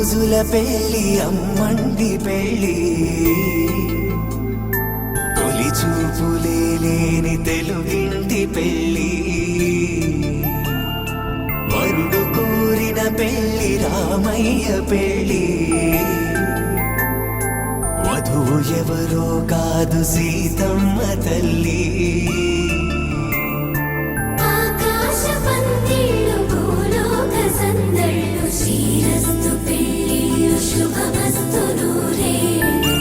రోజుల పెళ్లి అమ్మండి పెళ్లి తొలి చూపులే లేని తెలుగింటి పెళ్లి వరుడు కోరిన పెళ్లి రామయ్య పెళ్లి వధువు ఎవరో కాదు సీతమ్మ తల్లి శ్రీరస్తు పెళ్ళిళ్ళు శుభమస్తు నూరేళ్ళు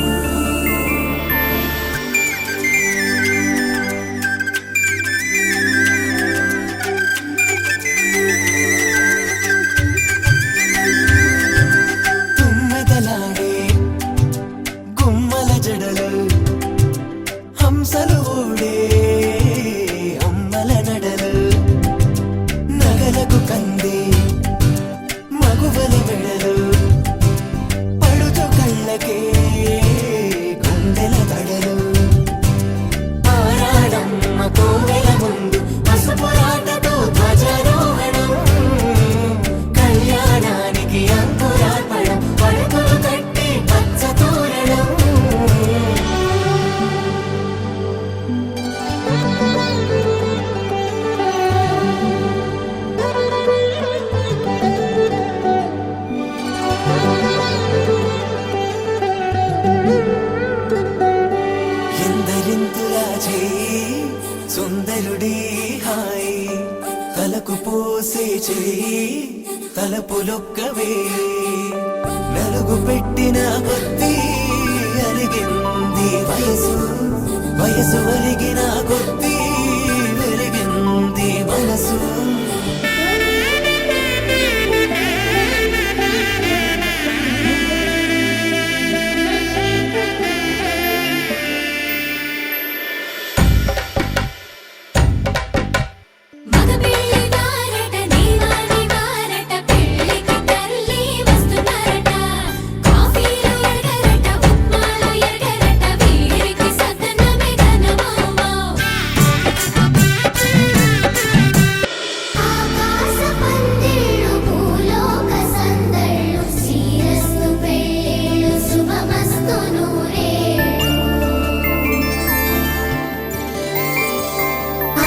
తుమ్మెదలాడే గుమ్మల జడలు హంసలు ఊడే అమ్మల నడలు నగలకు కంది మగువలి మెడలు పడుచు కళ్ళకే గుండెల తడలు ఆరాడమ్మ కోవెల ముందు పసుపురాటతో ధ్వజారోహణం కళ్యాణానికి అంకురార్పణం పడుకులు కట్టి పచ్చ తోరణం ఎందరింతులా చేయి సుందరుడి హాయి తలకు పోసే చేయి తలపులొక్కవే నలుగు పెట్టిన కొద్దీ అలిగింది వయసు వయసు ఒలిగిన కొద్దీ వెలిగింది మనసు మగ పెళ్ళి వారట దీవాని వారట పెళ్ళికి తల్లి వస్తున్నారట కాఫీలు ఎరగరట ఉప్మాలు ఎరగరట వీరికి సదనమే ఘనమౌమౌ ఆకాశ పందిళ్ళు భూలోక సందళ్ళు శ్రీరస్తు పెళ్ళిళ్ళు శుభమస్తు నూరేళ్ళు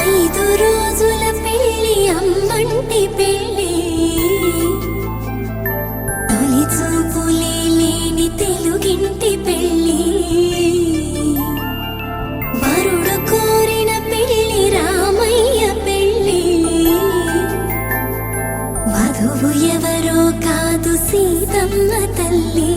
5 రోజుల పెళ్లి అమ్మంటి పెళ్లి తొలి చూపులే లేని తెలుగింటి పెళ్లి వరుడు కోరిన పెళ్లి రామయ్య పెళ్లి వధువు ఎవరో కాదు సీతమ్మ తల్లి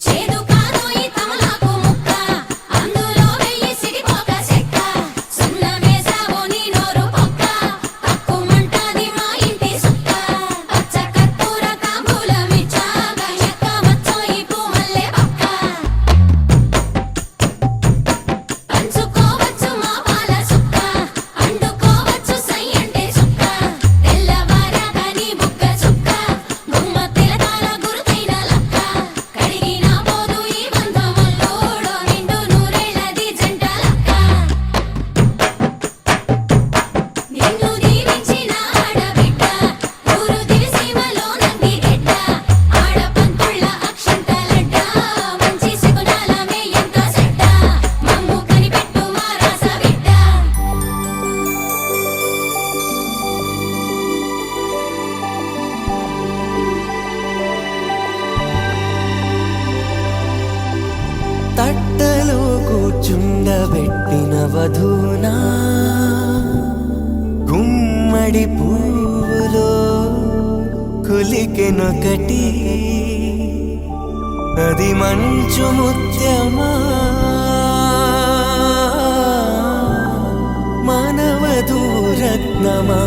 చేదు కాదోయి తమలాకు ముక్క అందులో వెయ్యి సిడిపోక చెక్క సున్నమేసావో నీ నోరు పొక్క తక్కుమంటది మా ఇంటి సుక్క పచ్చ కర్పూర తాంబూలమిచ్చాగా ఎక్క వచ్చోయి పూమల్లె పక్క పంచుకోవచ్చు మా పాల సుక్క అండుకోవచ్చు సై అంటే సుక్క తెల్లవారాక నీ బుగ్గ చుక్క గుమ్మ తిలకాల గురుతైన లక్క కడిగిన పోదు ఈ బంధముల్లోడో నిండు నూరేళ్ళది జంట లక్క నిన్ను దీవించిన ఆడబిడ్డ ఊరు దివిసీమలో నంది గెడ్డ ఆడపంతుళ్ళ అక్షంతలడ్డ మంచి సుగుణాలమే ఎంత చెడ్డ మమ్ము కనిపెట్టు మా రాస బిడ్డ తట్టలో కూర్చుండబెట్టిన వధూనా గుమ్మడి గుమ్మడి పువ్వులో కులికెనొకటి, అది మంచు ముత్యమా మానవధూ రత్నమా.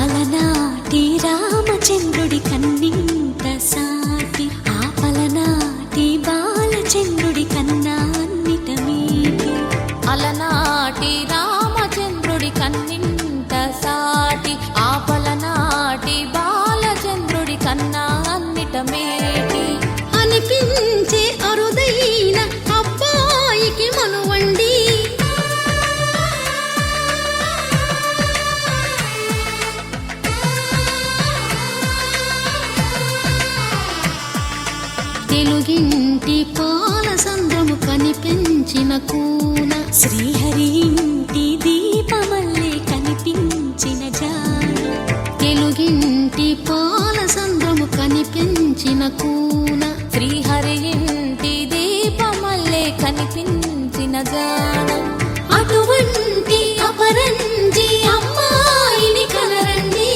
అలనాటి రామచంద్రుడి కన్నింత సాటి, ఆపలనాటి బాలచంద్రుడి కన్నా అన్నిట మీటి. అలనాటి రామచంద్రుడి కన్నింత సాటి, ఆపలనాటి బాలచంద్రుడి కన్నా అన్నిట మేటి. అనిపించే అరుదైన అబ్బాయికి మనువండి, తెలుగింటి పాల సంద్రము కనిపించిన కూన, శ్రీహరి ఇంటి దీపమల్లే కనిపించిన జాన. తెలుగింటి పాల సంద్రము కనిపించిన కూన, శ్రీహరి ఇంటి దీపమల్లే కనిపించిన జాన. అటువంటి అపరంజి అమ్మాయిని కనరండి,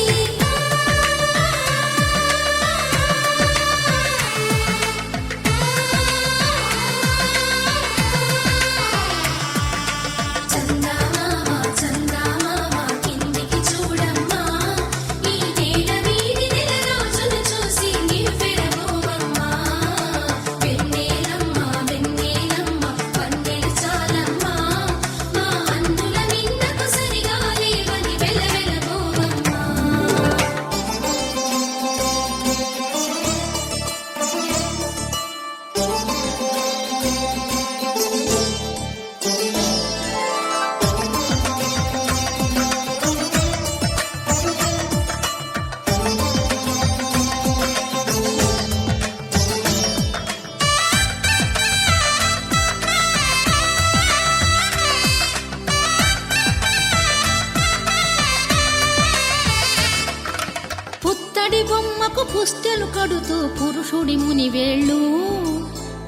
పుత్తడి బొమ్మకు పుస్తెలు కడుతూ పురుషుడి ముని వేళ్ళు,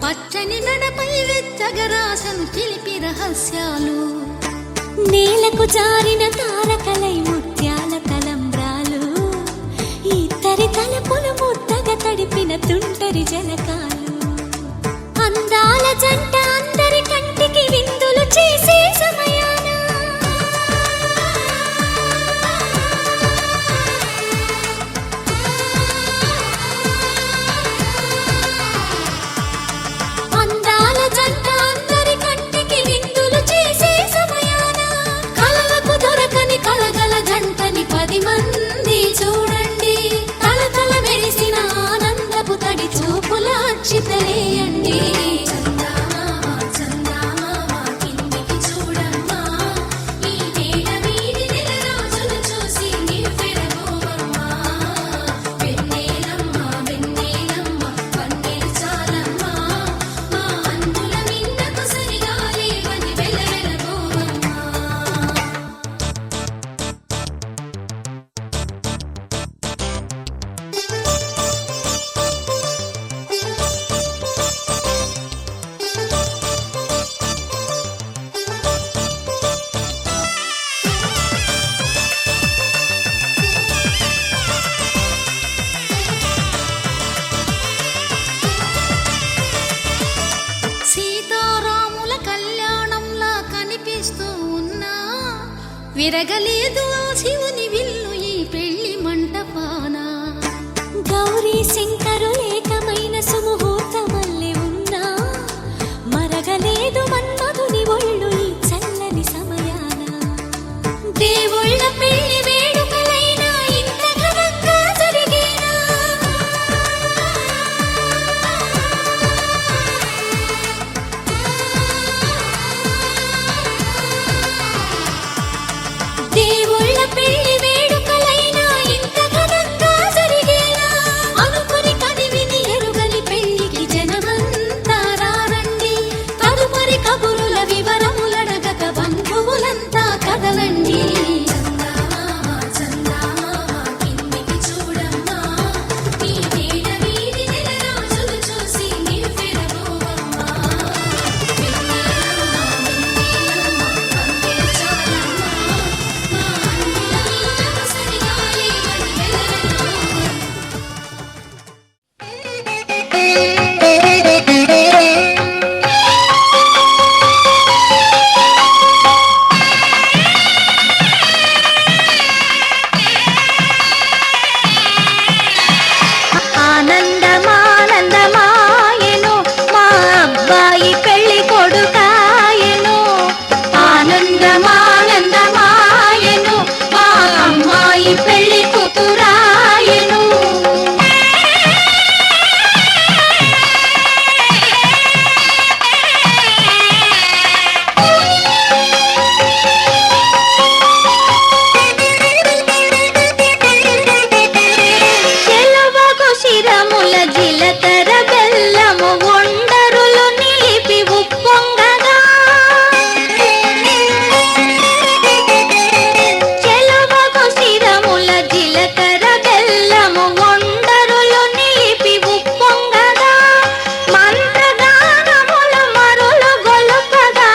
పచ్చని నడపై వెచ్చగరాసను చిలిపి రహస్యాలు. నేలకు జారిన తారకలై ముత్యాల తలంబ్రాలు, ఇద్దరి తలపులు ముద్దగా తడిపిన తుంటరి జలకాలు. అందాల జంట అందరి కంటికి విందులు చేసే సమయాన, అందాల జంట అందరి కంటికి విందులు చేసే సమయాన, కలలకు దొరకని కలగల జంటని 10 మంది చూడండి. తలతల మెరిసిన ఆనందపు తడి చూపుల అక్షితలేయండి. చందమామ కిందికి చూడమ్మా, ఈ నేల మీది నెల రోజులు విరగలేదు ఆ శివుని విల్లు ఈ పెళ్లి మంటపాన. గౌరీ శంకరు ఏకమైన సుముహూర్తమల్లె ఉన్నా మరగలేదు మన్మధుని ఒళ్ళు ఈ చల్లని సమయాన. దేవుళ్ళ పెళ్లి వేడుకలైనా ఇంత ఘనంగా జరిగేనా? దేవుళ్ళ పెళ్లి వేడుకలైనా ఇంత ఘనంగా జరిగేనా? అనుకుని కదివిని ఎరుగని పెళ్లికి జనమంతా రారండి. తదుపరి కబురుల వివరములడగక బంధువులంతా కదలండి. కిందికి చూడమ్మా, ఈ నేల వీధి నెలరాజులు చూసి నివ్వెరపోవమ్మా. వెన్నెలమ్మా, పందిరి చాలమ్మా, మా అన్నుల నీడకు సరిగాలి వెన్నెలమ్మా. ఆనందమానందమాయెను మా అబ్బాయి పెళ్లి కొడుకాయెను. ఆనందమానందమాయెను మా అమ్మాయి పెళ్లి కూతురాయెను. చెలువగు శిరముల జిలకర బెల్లము ఒండరులు నిలిపి ఉప్పొంగగా. చెలువగు శిరముల జిలకర బెల్లము ఒండరులు నిలిపి ఉప్పొంగగా. మంత్రగానములు మరులు గొలుపగా.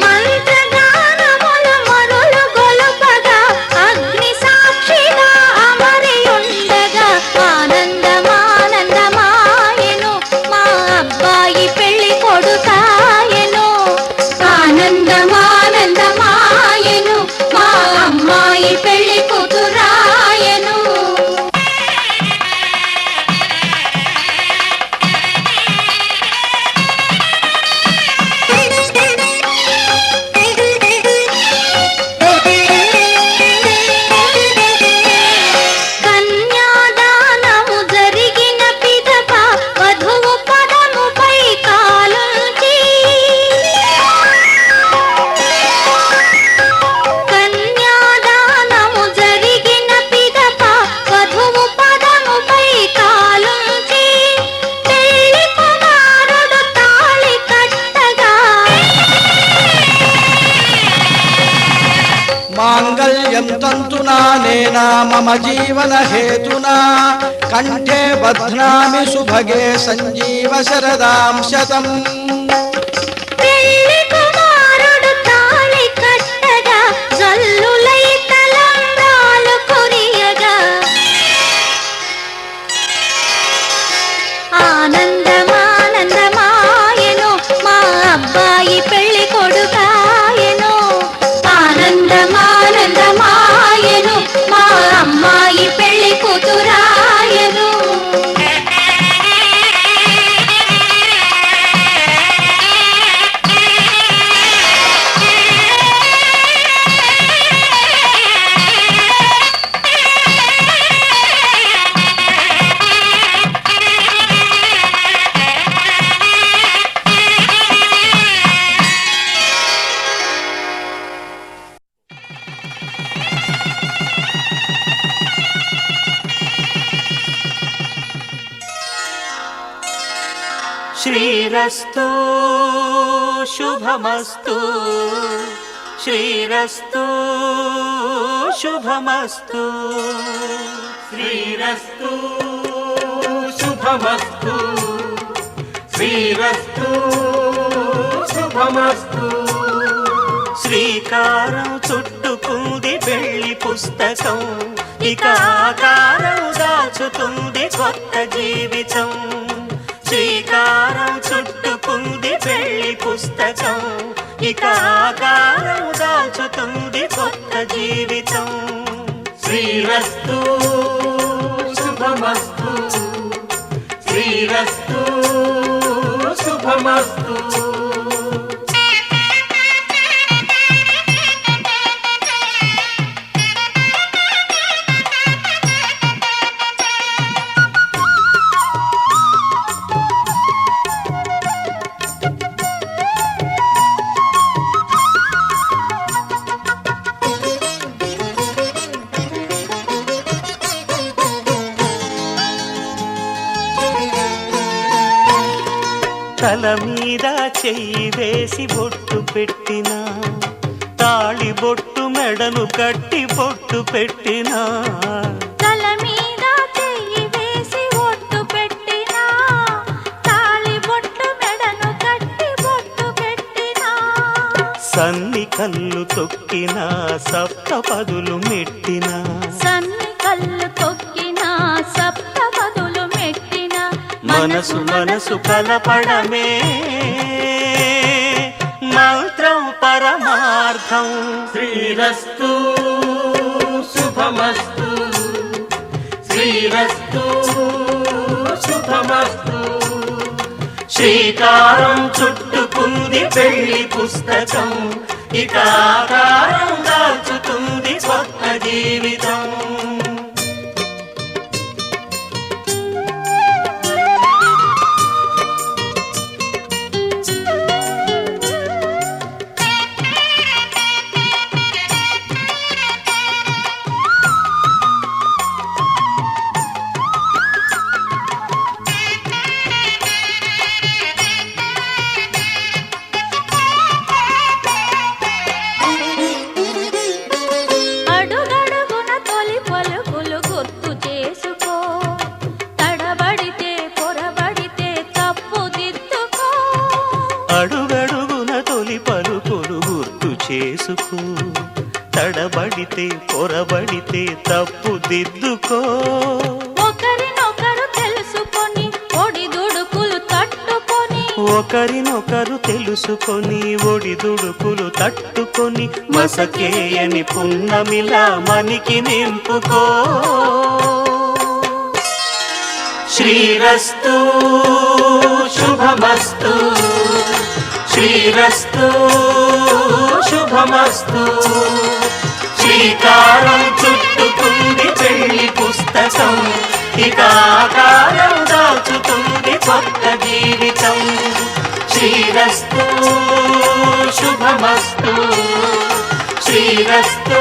మంత్రగానములు మరులు గొలుపగా అగ్ని సాక్షిగా అమరి ఉండగా. ఆనందమానందమాయెను మా అబ్బాయి పెళ్లి కొడుకాయెను. ఆనందమానందమాయెను మా అమ్మాయి పెళ్లి కూతురాయెను. కన్యాదానము జరిగిన పిదప వధువు పదముపై కాలుంచి. కన్యాదానము జరిగిన పిదప వధువు పదముపై కాలుంచి. పెళ్లి కుమారుడు తాళి కట్టగా. మాంగళ్యం తంతునా నేనా మమ జీవన హేతునా కంఠే బధ్నామి సుభగే సంజీవ శరదాం శతం. పెళ్లి కుమారుడు తాళి కట్టగా జల్లులై తలంబ్రాలు కురియగా. ఆనందమానందమాయెను మా అబ్బాయి పెళ్లి కొడుకాయెను. ఆనందమానందమాయెను మా అమ్మాయి పెళ్లి కూతురాయెను. శ్రీరస్తు శుభమస్తు శ్రీరస్తు శుభమస్తు శ్రీరస్తు శుభమస్తు శ్రీరస్తు శుభమస్తు. శ్రీకారం చుట్టుకుంది పెళ్లి పుస్తకం, ఇక ఆకారం దాచుతుంది కొత్త జీవితం. శ్రీకారం చుట్టుకుంది పెళ్లి పుస్తకం ఇక ఆకారం దాల్చుతుంది కొత్త జీవితం శ్రీరస్తు శుభమస్తు శ్రీరస్తు శుభమస్తు తల మీద చెయ్యి వేసి బొట్టు పెట్టినా తాళి బొట్టు మెడను కట్టి బొట్టు పెట్టినా తల మీద చెయ్యి వేసి బొట్టు పెట్టినా తాళి బొట్టు మెడను కట్టి బొట్టు పెట్టినా సన్ని కళ్ళు తొక్కినా సప్త పదులు మెట్టినా సన్ని కళ్ళు తొక్కినా సప్త పదులు మెట్టినా మనసు మనసు కలపడమే మంత్రం పరమార్థం శ్రీరస్తు శుభమస్తు శ్రీరస్తు శుభమస్తు శ్రీకారం చుట్టుకుంది పెళ్లి పుస్తకం ఇక ఆకారం దాల్చుతుంది కొత్త జీవితం అడుగడుగున తొలి పలుకులు గుర్తు చేసుకో తడబడితే పొరబడితే తప్పు దిద్దుకో అడుగడుగున తొలి పలుకులు గుర్తు చేసుకో తడబడితే పొరబడితే తప్పు దిద్దుకో ఒకరినొకరు తెలుసుకొని ఒడిదుడుకులు తట్టుకొని ఒకరినొకరు తెలుసుకొని ఒడిదుడుకులు తట్టుకొని మసకేయని పున్నమిలా మనికి నింపుకో శ్రీరస్తు శుభమస్తు శ్రీరస్తు శుభమస్తు శ్రీకారం చుట్టుకుంది పెళ్లి పుస్తకం ఇక ఆకారం దాల్చుతుంది కొత్త జీవితం శ్రీరస్తు శుభమస్తు శ్రీరస్తు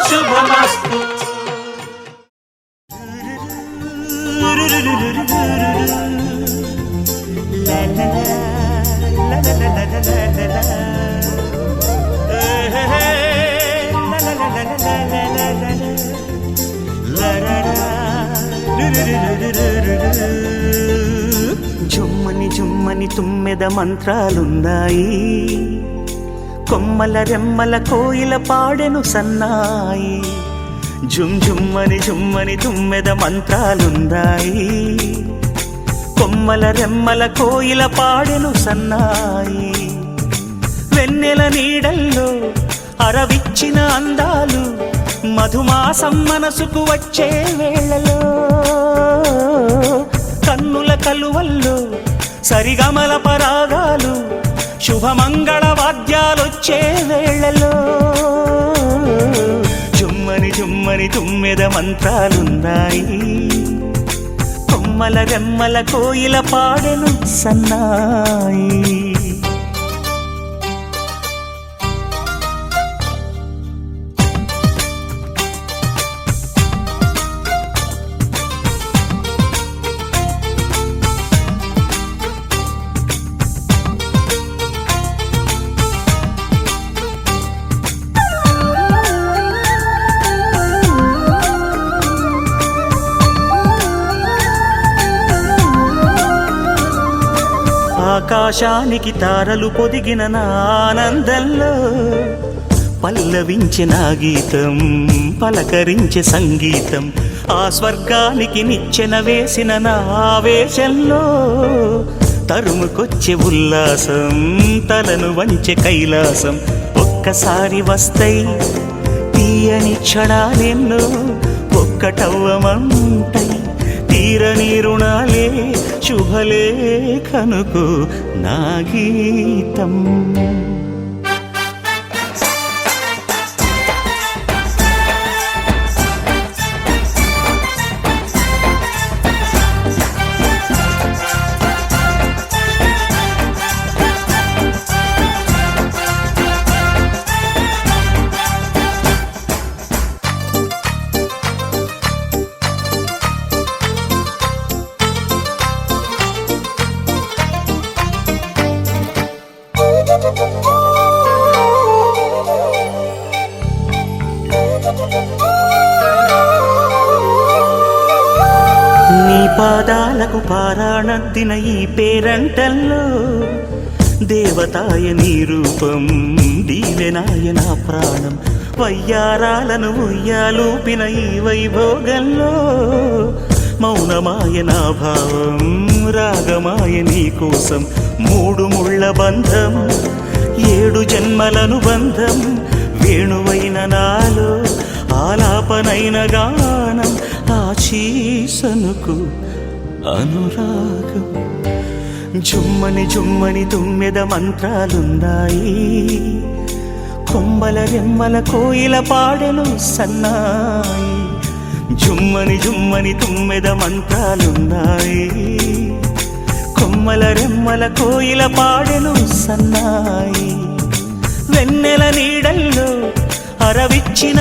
శుభమస్తు జుమ్మని జుమ్మని తుమ్మెద మంత్రాలున్నాయి కొమ్మల రెమ్మల కోయిల పాడెను సన్నాయి జుమ్ జుమ్మని జుమ్మని తుమ్మెద మంత్రాలున్నాయి కొమ్మల రెమ్మల కోయిల పాడెను సన్నాయి వెన్నెల నీడల్లో అరవిచ్చిన అందాలు మధుమాసం మనసుకు వచ్చే వేళలో కన్నుల కలువల్లో సరిగమల పరాగాలు శుభమంగళ వాద్యాలొచ్చే వేళలో జుమ్మని జుమ్మని తుమ్మెద మంత్రాలున్నాయి కొమ్మల రెమ్మల కోయిల పాడెను సన్నాయి ఆకాశానికి తారలు పొదిగిన నా ఆనందంలో పల్లవించే నా గీతం పలకరించే సంగీతం ఆ స్వర్గానికి నిచ్చెన వేసిన నా ఆవేశంలో తరుముకొచ్చే ఉల్లాసం, తలను వంచె కైలాసం. ఒక్కసారి వస్తాయి తీయని క్షణాలెన్నో, ఒక్కటవ్వమంటై తీరని రుణాలే. శుభలేఖనుకు నా గీతం. నీ పాదాలకు పారాణద్దిన ఈ పేరంటల్లో దేవతాయ నీ రూపం, దీవెనాయ నా ప్రాణం. వయ్యారాలను ఉయ్యాలూపిన ఈ వైభోగంలో మౌనమాయ నా భావం, రాగమాయ నీ కోసం. మూడు ముళ్ళ బంధం, 7 జన్మలను బంధం. వేణువైన నాలో ఆలాపనైన గానం, ఆశీసనుకు అనురాగం. జుమ్మని జుమ్మని తుమ్మెద మంత్రాలున్నాయి, కొమ్మల రెమ్మల కోయిల పాడెను సన్నాయి. జుమ్మని జుమ్మని తుమ్మెద మంత్రాలున్నాయి, కొమ్మల రెమ్మల కోయిల పాడెను సన్నాయి. వెన్నెల నీడల్లో అరవిచ్చిన